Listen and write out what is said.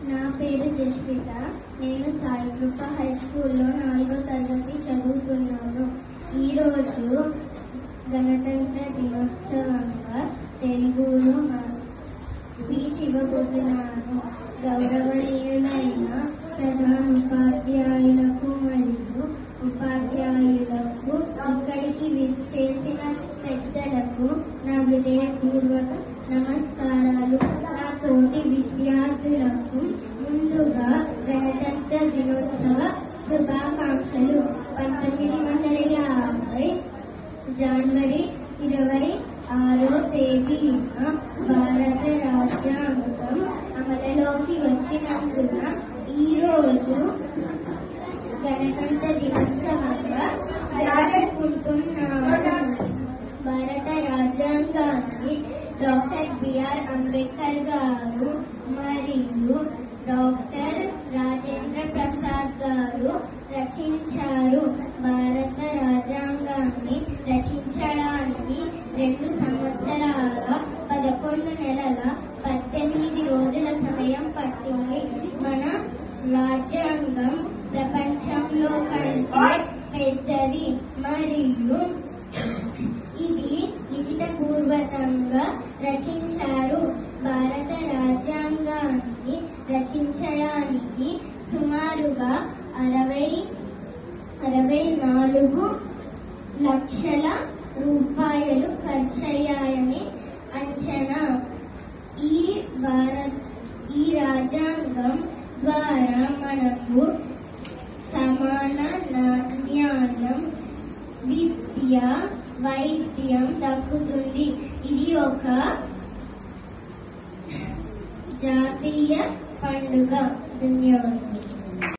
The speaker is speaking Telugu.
నా పేరు జస్విత. నేను సాయి కృప హై స్కూల్లో 4వ తరగతి చదువుతున్నాను. ఈరోజు గణతంత్ర దినోత్సవంగా తెలుగులో స్పీచ్ ఇవ్వబోతున్నాను. గౌరవనీయులైన ప్రధాన ఉపాధ్యాయులకు మరియు ఉపాధ్యాయులకు, ఇక్కడికి విచ్చేసిన పెద్దలకు నా హృదయపూర్వక నమస్కారాలు. నా తోటి విద్యార్థులకు ముందుగా గణతంత్ర దినోత్సవ శుభాకాంక్షలు. 1950 జనవరి 26వ తేదీన భారత రాజ్యాంగం అమలులోకి వచ్చినందున ఈరోజు గణతంత్ర దినోత్సవంగా జరుపుకుంటున్నాము. భారత రాజ్యాంగాన్ని డాక్టర్ బిఆర్ అంబేద్కర్ గారు మరియు డాక్టర్ రాజేంద్ర ప్రసాద్ గారు రచించారు. భారత రాజ్యాంగాన్ని రచించడానికి 2 సంవత్సరాల 11 నెలల 18 రోజుల సమయం పట్టింది. మన రాజ్యాంగం ప్రపంచంలో కంటే పెద్దది మరియు ఇది లిఖితపూర్వకంగా రచించారు. భారత రాజ్యాంగాన్ని రచించడానికి సుమారుగా 64 లక్షల రూపాయలు ఖర్చయ్యాయని అంచనా. ఈ రాజ్యాంగం ద్వారా మనకు సమాన న్యాయం, విద్య, వైద్యం దక్కుతుంది. ఇది ఒక జాతీయ పండుగ. ధన్యవాదాలు.